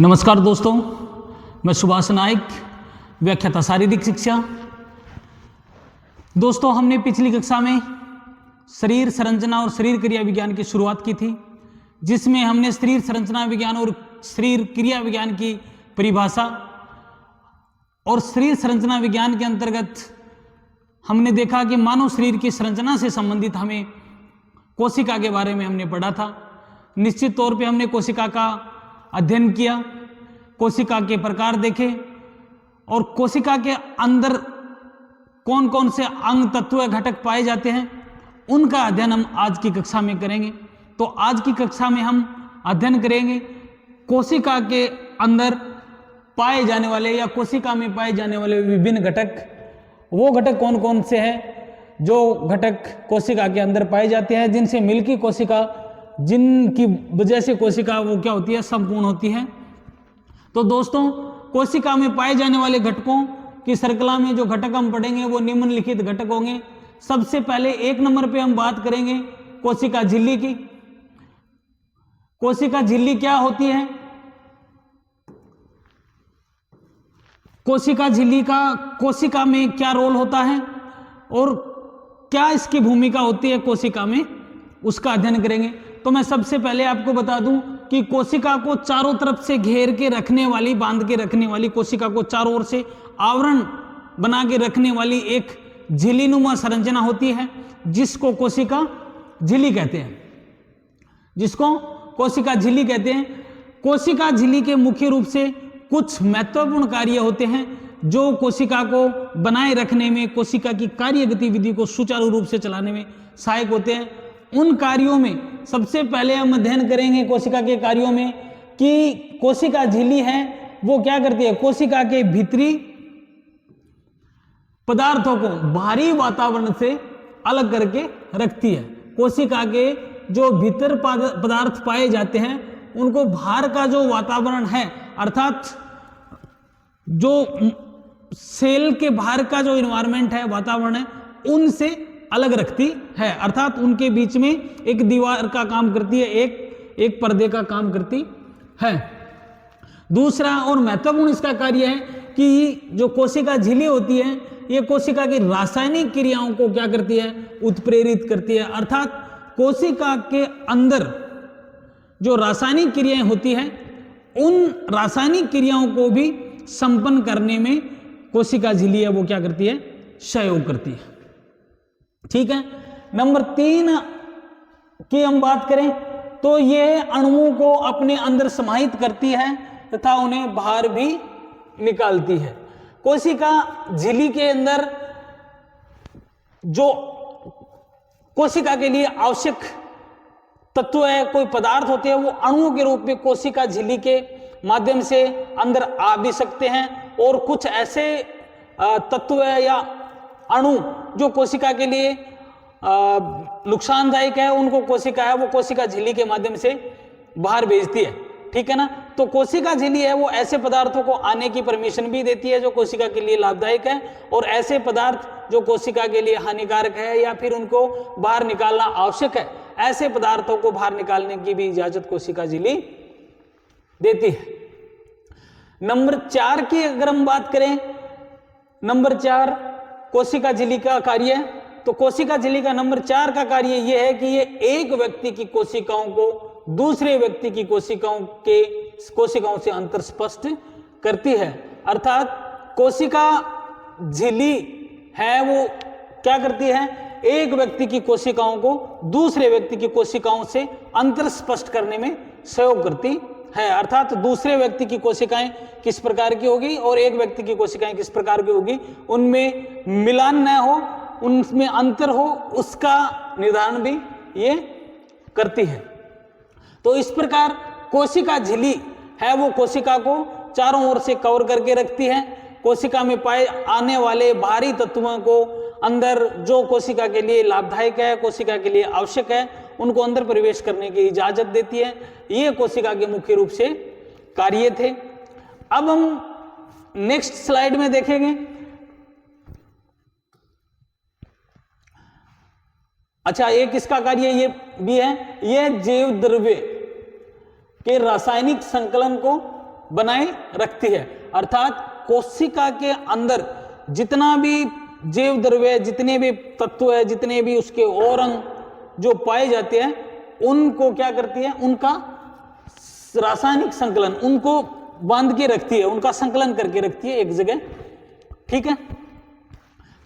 नमस्कार दोस्तों, मैं सुभाष नायक, व्याख्याता शारीरिक शिक्षा। दोस्तों, हमने पिछली कक्षा में शरीर संरचना और शरीर क्रिया विज्ञान की शुरुआत की थी, जिसमें हमने शरीर संरचना विज्ञान और शरीर क्रिया विज्ञान की परिभाषा और शरीर संरचना विज्ञान के अंतर्गत हमने देखा कि मानव शरीर की संरचना से संबंधित हमें कोशिका के बारे में हमने पढ़ा था। निश्चित तौर पे हमने कोशिका का अध्ययन किया, कोशिका के प्रकार देखे और कोशिका के अंदर कौन कौन से अंग तत्व घटक पाए जाते हैं, उनका अध्ययन हम आज की कक्षा में करेंगे। तो आज की कक्षा में हम अध्ययन करेंगे कोशिका के अंदर पाए जाने वाले या कोशिका में पाए जाने वाले विभिन्न घटक। वो घटक कौन कौन से हैं जो घटक कोशिका के अंदर पाए जाते हैं, जिनसे मिलकर कोशिका, जिनकी वजह से कोशिका वो क्या होती है, संपूर्ण होती है। तो दोस्तों, कोशिका में पाए जाने वाले घटकों की श्रृंखला में जो घटक हम पढ़ेंगे वो निम्नलिखित घटक होंगे। सबसे पहले 1 नंबर पे हम बात करेंगे कोशिका झिल्ली की। कोशिका झिल्ली क्या होती है? कोशिका झिल्ली का कोशिका में क्या रोल होता है और क्या इसकी भूमिका होती है कोशिका में, उसका अध्ययन करेंगे। तो मैं सबसे पहले आपको बता दूं कि कोशिका को चारों तरफ से घेर के रखने वाली, बांध के रखने वाली, कोशिका को चारों ओर से आवरण बना के रखने वाली एक झिल्लीनुमा संरचना होती है, जिसको कोशिका झिल्ली कहते हैं, जिसको कोशिका झिल्ली कहते हैं। कोशिका झिल्ली के मुख्य रूप से कुछ महत्वपूर्ण कार्य होते हैं जो कोशिका को बनाए रखने में, कोशिका की कार्य गतिविधि को सुचारू रूप से चलाने में सहायक होते हैं। उन कार्यों में सबसे पहले हम अध्ययन करेंगे कोशिका के कार्यों में कि कोशिका झिल्ली है वो क्या करती है, कोशिका के भीतरी पदार्थों को बाहरी वातावरण से अलग करके रखती है। कोशिका के जो भीतर पदार्थ पाए जाते हैं उनको बाहर का जो वातावरण है, अर्थात जो सेल के बाहर का जो एनवायरनमेंट है, वातावरण है, उनसे अलग रखती है। अर्थात उनके बीच में एक दीवार का काम करती है, एक पर्दे का काम करती है। दूसरा और महत्वपूर्ण इसका कार्य है कि जो कोशिका झिल्ली होती है ये कोशिका की रासायनिक क्रियाओं को क्या करती है, उत्प्रेरित करती है। अर्थात कोशिका के अंदर जो रासायनिक क्रियाएं होती हैं उन रासायनिक क्रियाओं को भी संपन्न करने में कोशिका झिल्ली है वो क्या करती है, सहयोग करती है। ठीक है। नंबर 3 की हम बात करें तो ये अणुओं को अपने अंदर समाहित करती है तथा उन्हें बाहर भी निकालती है। कोशिका झिल्ली के अंदर जो कोशिका के लिए आवश्यक तत्व है, कोई पदार्थ होते हैं, वो अणुओं के रूप में कोशिका झिल्ली के माध्यम से अंदर आ भी सकते हैं। और कुछ ऐसे तत्व है या अणु जो कोशिका के लिए नुकसानदायक है, उनको कोशिका है वो कोशिका झिल्ली के माध्यम से बाहर भेजती है। ठीक है ना। तो कोशिका झिल्ली है वो ऐसे पदार्थों को आने की परमिशन भी देती है जो कोशिका के लिए लाभदायक है, और ऐसे पदार्थ जो कोशिका के लिए हानिकारक है या फिर उनको बाहर निकालना आवश्यक है, ऐसे पदार्थों को बाहर निकालने की भी इजाजत कोशिका झिल्ली देती है। नंबर 4 की अगर हम बात करें, नंबर 4 कोशिका झिल्ली का कार्य है। तो कोशिका झिल्ली का नंबर 4 का कार्य यह है कि ये एक व्यक्ति की कोशिकाओं को दूसरे व्यक्ति की कोशिकाओं से अंतर स्पष्ट करती है। अर्थात कोशिका झिल्ली है वो क्या करती है, एक व्यक्ति की कोशिकाओं को दूसरे व्यक्ति की कोशिकाओं से अंतर स्पष्ट करने में सहयोग करती है। अर्थात दूसरे व्यक्ति की कोशिकाएं किस प्रकार की होगी और एक व्यक्ति की कोशिकाएं किस प्रकार की होगी, उनमें मिलान न हो, उनमें अंतर हो, उसका निर्धारण भी ये करती है। तो इस प्रकार कोशिका झिल्ली है वो कोशिका को चारों ओर से कवर करके रखती है। कोशिका में पाए आने वाले बाहरी तत्वों को अंदर जो कोशिका के लिए लाभदायक है, कोशिका के लिए आवश्यक है, उनको अंदर प्रवेश करने की इजाजत देती है। ये कोशिका के मुख्य रूप से कार्य थे। अब हम नेक्स्ट स्लाइड में देखेंगे। अच्छा, एक इसका कार्य ये भी है, ये जैव द्रव्य के रासायनिक संकलन को बनाए रखती है। अर्थात कोशिका के अंदर जितना भी जैव द्रव्य, जितने भी तत्व है, जितने भी उसके और अंग जो पाए जाते हैं, उनको क्या करती है, उनका रासायनिक संकलन, उनको बांध के रखती है, उनका संकलन करके रखती है एक जगह। ठीक है,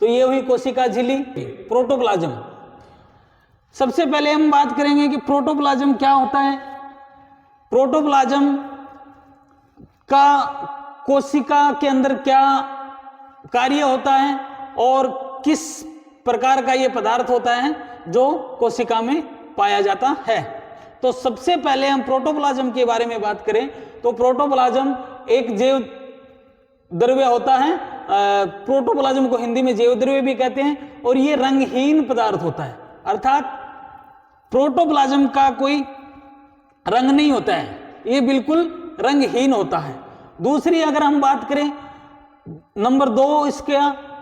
तो ये हुई कोशिका झिल्ली। प्रोटोप्लाज्म, सबसे पहले हम बात करेंगे कि प्रोटोप्लाज्म क्या होता है। प्रोटोप्लाज्म का कोशिका के अंदर क्या कार्य होता है और किस प्रकार का यह पदार्थ होता है जो कोशिका में पाया जाता है। तो सबसे पहले हम प्रोटोप्लाज्म के बारे में बात करें तो प्रोटोप्लाज्म एक जैव द्रव्य होता है। प्रोटोप्लाज्म को हिंदी में जैव द्रव्य भी कहते हैं और ये रंगहीन पदार्थ होता है। अर्थात प्रोटोप्लाज्म का कोई रंग नहीं होता है, ये बिल्कुल रंगहीन होता है। दूसरी अगर हम बात करें नंबर 2 इसके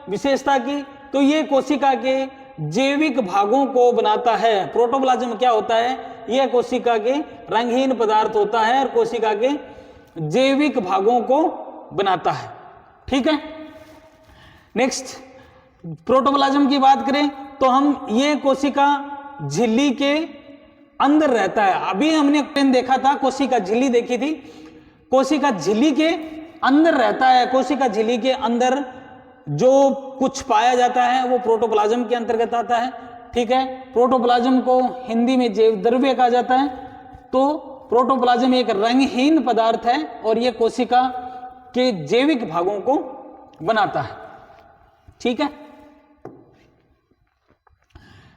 विशेषता की, तो ये कोशिका के जैविक भागों को बनाता है। प्रोटोप्लाज्म क्या होता है, यह कोशिका के रंगहीन पदार्थ होता है और कोशिका के जैविक भागों को बनाता है। ठीक है, नेक्स्ट प्रोटोप्लाज्म की बात करें तो हम ये कोशिका झिल्ली के अंदर रहता है। अभी हमने देखा था, कोशिका झिल्ली देखी थी, कोशिका झिल्ली के अंदर रहता है। कोशिका झिल्ली के अंदर जो कुछ पाया जाता है वो प्रोटोप्लाज्म के अंतर्गत आता है। ठीक है, प्रोटोप्लाज्म को हिंदी में जैव द्रव्य कहा जाता है। तो प्रोटोप्लाज्म एक रंगहीन पदार्थ है और यह कोशिका के जैविक भागों को बनाता है। ठीक है,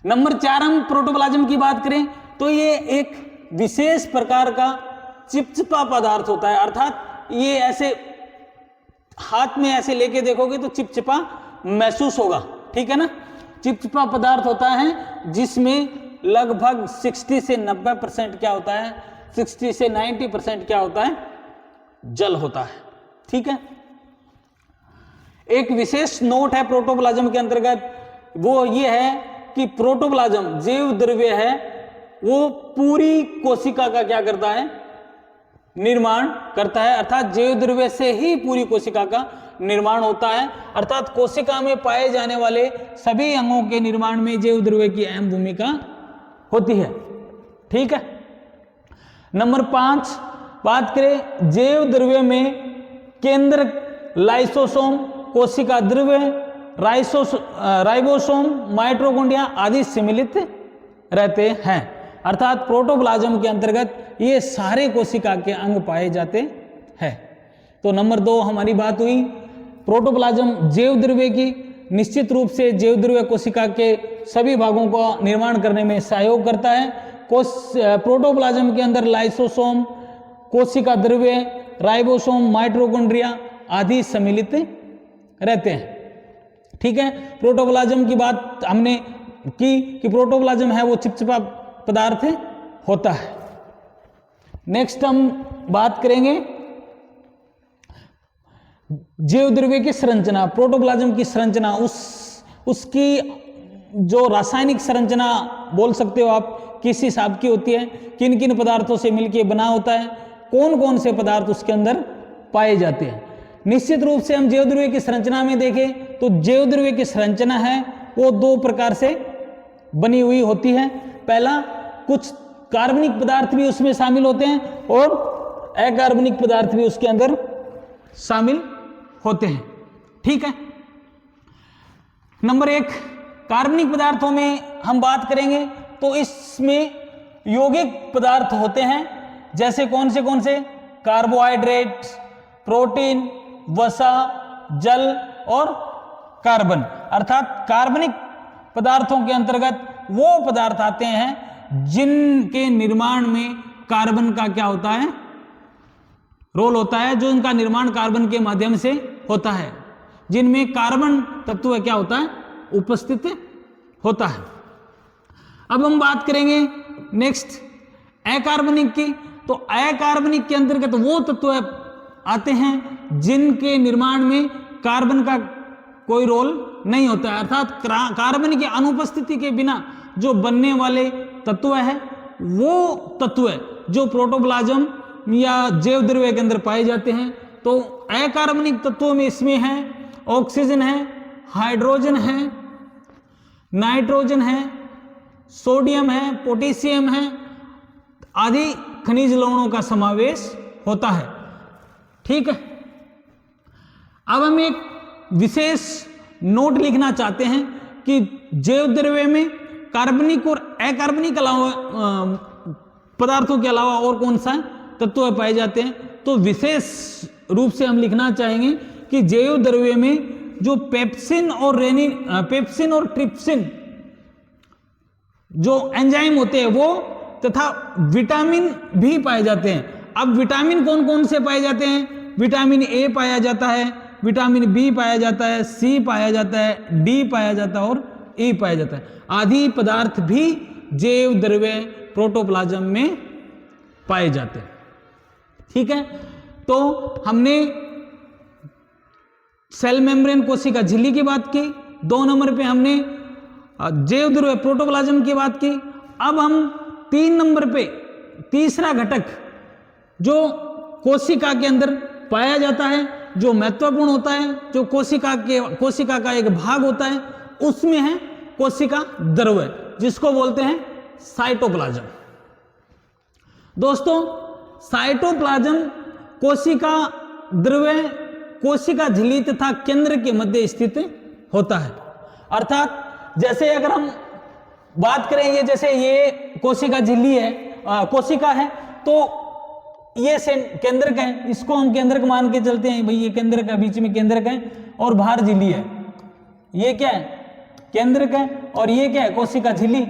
नंबर 4 हम प्रोटोप्लाज्म की बात करें तो ये एक विशेष प्रकार का चिपचिपा पदार्थ होता है। अर्थात ये ऐसे हाथ में ऐसे लेके देखोगे तो चिपचिपा महसूस होगा। ठीक है ना, चिपचिपा पदार्थ होता है जिसमें लगभग 60 से 90% क्या होता है, 60 से 90% क्या होता है, जल होता है। ठीक है, एक विशेष नोट है प्रोटोप्लाज्म के अंतर्गत, वो ये है कि प्रोटोप्लाज्म जैव द्रव्य है, वो पूरी कोशिका का क्या करता है, निर्माण करता है। अर्थात जैव द्रव्य से ही पूरी कोशिका का निर्माण होता है। अर्थात कोशिका में पाए जाने वाले सभी अंगों के निर्माण में जैव द्रव्य की अहम भूमिका होती है। ठीक है, नंबर 5 बात करें जैव द्रव्य में केंद्र लाइसोसोम, कोशिका द्रव्य, राइबोसोम, माइटोकॉन्ड्रिया आदि सम्मिलित रहते हैं। अर्थात प्रोटोप्लाज्म के अंतर्गत ये सारे कोशिका के अंग पाए जाते हैं। तो नंबर 2 हमारी बात हुई प्रोटोप्लाज्म जैव द्रव्य की। निश्चित रूप से जैव द्रव्य कोशिका के सभी भागों का निर्माण करने में सहयोग करता है। प्रोटोप्लाज्म के अंदर लाइसोसोम, कोशिका द्रव्य, राइबोसोम, माइटोकॉन्ड्रिया आदि सम्मिलित रहते हैं। ठीक है, प्रोटोप्लाज्म की बात हमने की कि प्रोटोप्लाज्म है वो चिपचिपा पदार्थ होता है। नेक्स्ट हम बात करेंगे जैव द्रव्य की संरचना, प्रोटोप्लाज्म की संरचना, उसकी जो रासायनिक संरचना बोल सकते हो आप, किस हिसाब की होती है, किन किन पदार्थों से मिलकर बना होता है, कौन कौन से पदार्थ उसके अंदर पाए जाते हैं। निश्चित रूप से हम जैव द्रव्य की संरचना में देखें तो जैव द्रव्य की संरचना है वो 2 प्रकार से बनी हुई होती है। पहला, कुछ कार्बनिक पदार्थ भी उसमें शामिल होते हैं और अकार्बनिक पदार्थ भी उसके अंदर शामिल होते हैं। ठीक है, नंबर 1 कार्बनिक पदार्थों में हम बात करेंगे तो इसमें यौगिक पदार्थ होते हैं। जैसे कौन से कार्बोहाइड्रेट, प्रोटीन, वसा, जल और कार्बन। अर्थात कार्बनिक पदार्थों के अंतर्गत वो पदार्थ आते हैं जिनके निर्माण में कार्बन का क्या होता है, रोल होता है, जो इनका निर्माण कार्बन के माध्यम से होता है, जिनमें कार्बन तत्व क्या होता है, उपस्थित होता है। अब हम बात करेंगे नेक्स्ट अकार्बनिक की। तो अकार्बनिक के अंतर्गत वो तत्व आते हैं जिनके निर्माण में कार्बन का कोई रोल नहीं होता है। अर्थात कार्बन की अनुपस्थिति के बिना जो बनने वाले तत्व है वो तत्व जो प्रोटोप्लाज्म या जैव द्रव्य के अंदर पाए जाते हैं। तो अकार्बनिक तत्वों में इसमें है ऑक्सीजन है, हाइड्रोजन है, नाइट्रोजन है, सोडियम है, पोटेशियम है आदि खनिज लवणों का समावेश होता है। ठीक है, अब हम एक विशेष नोट लिखना चाहते हैं कि जैव द्रव्य में कार्बनिक और अकार्बनिक अलावा पदार्थों के अलावा और कौन सा तत्व पाए जाते हैं। तो विशेष रूप से हम लिखना चाहेंगे कि जैव द्रव्य में जो पेप्सिन और ट्रिप्सिन जो एंजाइम होते हैं वो तथा विटामिन भी पाए जाते हैं। अब विटामिन कौन कौन से पाए जाते हैं? विटामिन ए पाया जाता है, विटामिन बी पाया जाता है, सी पाया जाता है, डी पाया जाता है और ई पाया जाता है। आदि पदार्थ भी जैव द्रव्य प्रोटोप्लाज्म में पाए जाते हैं। ठीक है, तो हमने सेल मेम्ब्रेन कोशिका झिल्ली की बात की, 2 नंबर पे हमने जैव द्रव्य प्रोटोप्लाज्म की बात की। अब हम 3 नंबर पे तीसरा घटक जो कोशिका के अंदर पाया जाता है, जो महत्वपूर्ण होता है, जो कोशिका का एक भाग होता है, उसमें है कोशिका द्रव्य, जिसको बोलते हैं साइटोप्लाज्म। दोस्तों, साइटोप्लाज्म कोशिका द्रव्य कोशिका झिल्ली तथा केंद्र के मध्य स्थित होता है। अर्थात जैसे अगर हम बात करेंगे, जैसे ये कोशिका झिल्ली है, कोशिका है, तो ये केंद्रक है, इसको हम केंद्रक मान के चलते हैं भाई, ये केंद्रक है, बीच में केंद्रक है और बाहर झिल्ली है। ये क्या है? केंद्रक है और ये क्या है? कोशिका झिल्ली।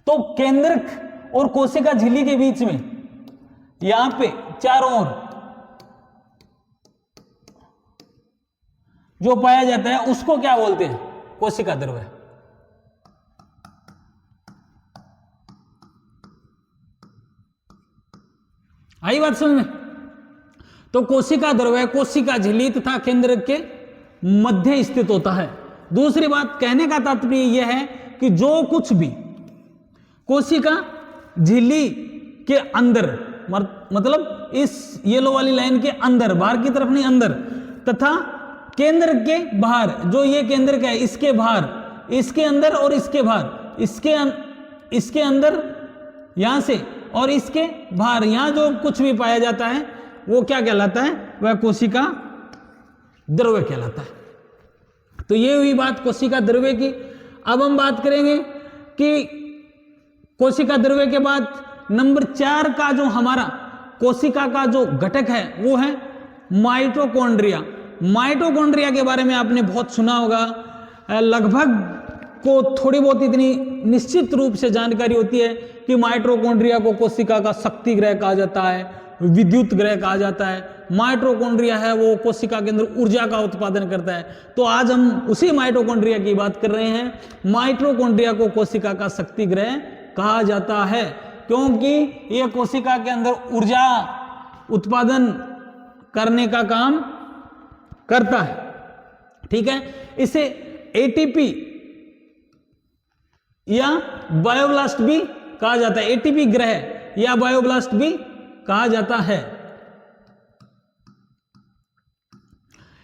तो केंद्रक और कोशिका झिल्ली के बीच में यहां पे चारों ओर जो पाया जाता है उसको क्या बोलते हैं? कोशिका द्रव्य। आई बात समझ में? तो कोशिका द्रव्य कोशिका झिल्ली तथा केंद्र के मध्य स्थित होता है। दूसरी बात कहने का तात्पर्य यह है कि जो कुछ भी कोशिका झिल्ली के अंदर, मतलब इस येलो वाली लाइन के अंदर, बाहर की तरफ नहीं, अंदर, तथा केंद्र के बाहर, जो ये केंद्र का है इसके बाहर, इसके अंदर और इसके बाहर, इसके अंदर यहां से और इसके बाहर, यहां जो कुछ भी पाया जाता है वो क्या कहलाता है? वह कोशिका द्रव्य कहलाता है। तो ये हुई बात कोशिका द्रव्य की। अब हम बात करेंगे कि कोशिका द्रव्य के बाद नंबर 4 का जो हमारा कोशिका का जो घटक है वो है माइटोकॉन्ड्रिया। माइटोकॉन्ड्रिया के बारे में आपने बहुत सुना होगा, लगभग को थोड़ी बहुत इतनी निश्चित रूप से जानकारी होती है कि माइटोकॉन्ड्रिया को कोशिका का शक्ति ग्रह कहा जाता है, विद्युत ग्रह कहा जाता है। माइटोकॉन्ड्रिया है वो कोशिका के अंदर ऊर्जा का उत्पादन करता है। तो आज हम उसी माइटोकॉन्ड्रिया की बात कर रहे हैं। माइटोकॉन्ड्रिया को कोशिका का शक्ति ग्रह कहा जाता है क्योंकि यह कोशिका के अंदर ऊर्जा उत्पादन करने का काम करता है। ठीक है, इसे एटीपी या बायोब्लास्ट भी कहा जाता है। एटीपी ग्रह या बायोब्लास्ट भी कहा जाता है।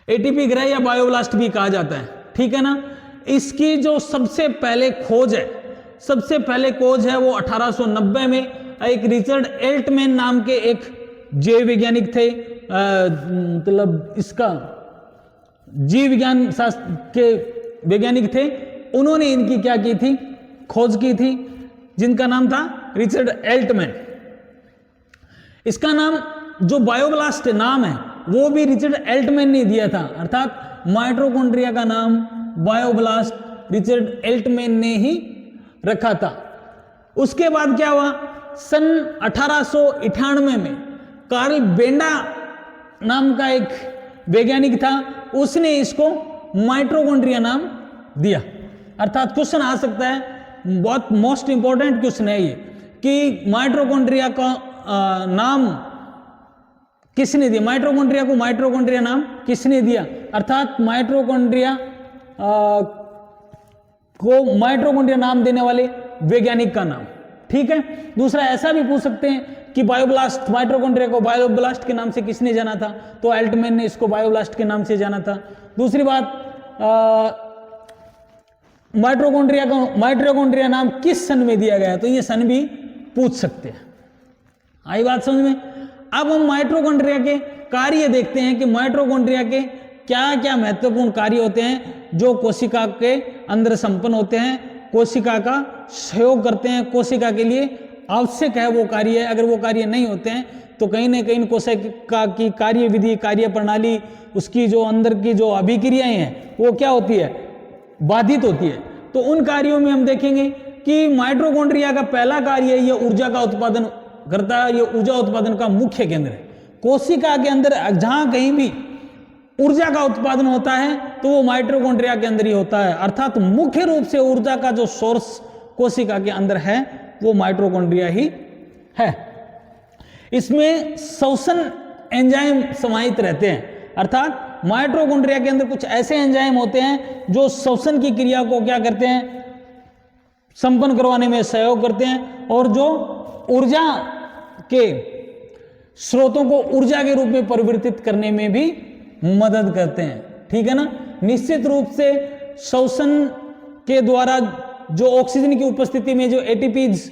एटीपी ग्रह या बायोब्लास्ट भी कहा जाता है। ठीक है ना। इसकी जो सबसे पहले खोज है वो 1890 में एक रिचर्ड एल्टमैन नाम के एक जैव वैज्ञानिक थे, मतलब इसका जीव विज्ञान शास्त्र के वैज्ञानिक थे। उन्होंने इनकी क्या की थी? खोज की थी, जिनका नाम था रिचर्ड एल्टमैन। इसका नाम जो बायोब्लास्ट नाम है वो भी रिचर्ड एल्टमैन ने दिया था, अर्थात माइटोकॉन्ड्रिया का नाम बायोब्लास्ट रिचर्ड एल्टमैन ने ही रखा था। उसके बाद क्या हुआ? सन 1898 में कार्ल बेंडा नाम का एक वैज्ञानिक था, उसने इसको माइटोकॉन्ड्रिया नाम दिया। अर्थात क्वेश्चन आ सकता है, बहुत मोस्ट इंपॉर्टेंट क्वेश्चन है ये, कि माइटोकॉन्ड्रिया का नाम किसने दिया? माइटोकॉन्ड्रिया को माइटोकॉन्ड्रिया नाम किसने दिया? अर्थात माइटोकॉन्ड्रिया को माइटोकॉन्ड्रिया नाम देने वाले वैज्ञानिक का नाम। ठीक है। दूसरा ऐसा भी पूछ सकते हैं कि बायोब्लास्ट, माइटोकॉन्ड्रिया को बायोब्लास्ट के नाम से किसने जाना था, तो अल्टमैन ने इसको बायोब्लास्ट के नाम से जाना था। दूसरी बात, माइटोकॉन्ड्रिया नाम किस सन में दिया गया, तो ये सन भी पूछ सकते हैं। आई बात समझ में। अब हम माइटोकॉन्ड्रिया के कार्य देखते हैं कि माइटोकॉन्ड्रिया के क्या क्या महत्वपूर्ण कार्य होते हैं जो कोशिका के अंदर संपन्न होते हैं, कोशिका का सहयोग करते हैं, कोशिका के लिए आवश्यक है वो कार्य है। अगर वो कार्य नहीं होते हैं तो कहीं ना कहीं कोशिका की कार्य विधि, कार्य प्रणाली, उसकी जो अंदर की जो अभिक्रियाएं हैं वो क्या होती है, बाधित होती है। तो उन कार्यों में हम देखेंगे कि माइटोकॉन्ड्रिया का पहला कार्य ये ऊर्जा का उत्पादन करता है, ये ऊर्जा उत्पादन का मुख्य केंद्र है। कोशिका के अंदर जहां कहीं भी ऊर्जा का उत्पादन होता है तो वो माइटोकॉन्ड्रिया के अंदर ही होता है, अर्थात मुख्य रूप से ऊर्जा का जो सोर्स कोशिका के अंदर है वो माइटोकॉन्ड्रिया ही है। इसमें श्वसन एंजाइम समाहित रहते हैं, अर्थात माइटोकॉन्ड्रिया के अंदर कुछ ऐसे एंजाइम होते हैं जो श्वसन की क्रिया को क्या करते हैं, संपन्न करवाने में सहयोग करते हैं और जो ऊर्जा के स्रोतों को ऊर्जा के रूप में परिवर्तित करने में भी मदद करते हैं। ठीक है ना। निश्चित रूप से श्वसन के द्वारा जो ऑक्सीजन की उपस्थिति में जो एटीपीज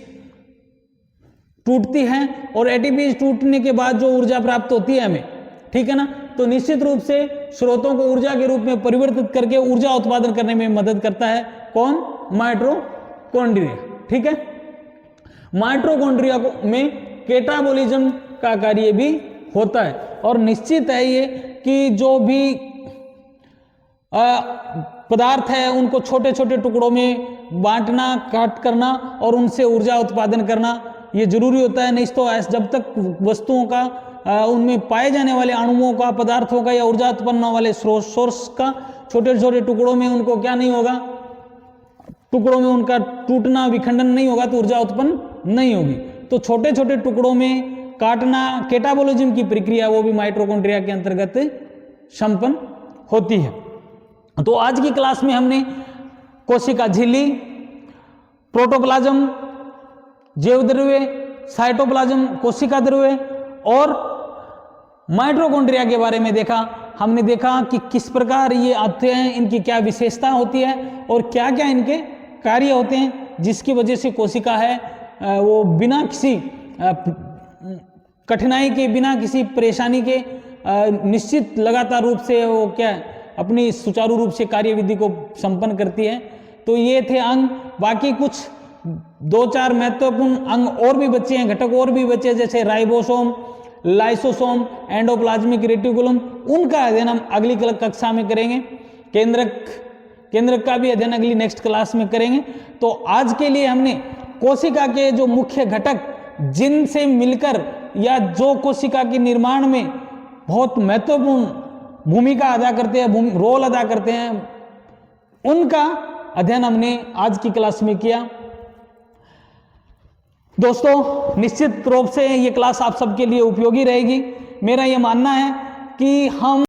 टूटती है और एटीपीज टूटने के बाद जो ऊर्जा प्राप्त होती है हमें, ठीक है ना, तो निश्चित रूप से स्रोतों को ऊर्जा के रूप में परिवर्तित करके ऊर्जा उत्पादन करने में मदद करता है कौन, माइटोकॉन्ड्रिया। ठीक है। माइटोकॉन्ड्रिया में कैटाबोलिज्म का कार्य भी होता है और निश्चित है ये कि जो भी पदार्थ है उनको छोटे छोटे टुकड़ों में बांटना, काट करना और उनसे ऊर्जा उत्पादन करना ये जरूरी होता है। नहीं तो जब तक वस्तुओं का उनमें पाए जाने वाले अणुओं का, पदार्थों का या ऊर्जा उत्पन्न होने वाले सोर्स का छोटे छोटे टुकड़ों में उनको क्या नहीं होगा, टुकड़ों में उनका टूटना, विखंडन नहीं होगा तो ऊर्जा उत्पन्न नहीं होगी। तो छोटे छोटे टुकड़ों में काटना, कैटाबोलिज्म की प्रक्रिया वो भी माइटोकॉन्ड्रिया के अंतर्गत संपन्न होती है। तो आज की क्लास में हमने कोशिका झिल्ली, प्रोटोप्लाज्म, जैवद्रव्य, साइटोप्लाज्म, कोशिका द्रव्य और माइटोकॉन्ड्रिया के बारे में देखा। हमने देखा कि किस प्रकार ये आते हैं, इनकी क्या विशेषता होती है और क्या क्या इनके कार्य होते हैं जिसकी वजह से कोशिका है वो बिना किसी कठिनाई के, बिना किसी परेशानी के निश्चित लगातार रूप से वो क्या अपनी सुचारू रूप से कार्यविधि को संपन्न करती है। तो ये थे अंग। बाकी कुछ 2-4 महत्वपूर्ण अंग और भी बचे हैं, घटक और भी बचे, जैसे राइबोसोम, लाइसोसोम, एंडोप्लाज्मिक रेटिकुलम, उनका अध्ययन हम अगली कक्षा में करेंगे। केंद्रक का भी अध्ययन अगली नेक्स्ट क्लास में करेंगे। तो आज के लिए हमने कोशिका के जो मुख्य घटक जिनसे मिलकर या जो कोशिका के निर्माण में बहुत महत्वपूर्ण भूमिका अदा करते हैं, रोल अदा करते हैं, उनका अध्ययन हमने आज की क्लास में किया। दोस्तों निश्चित रूप से ये क्लास आप सबके लिए उपयोगी रहेगी। मेरा ये मानना है कि हम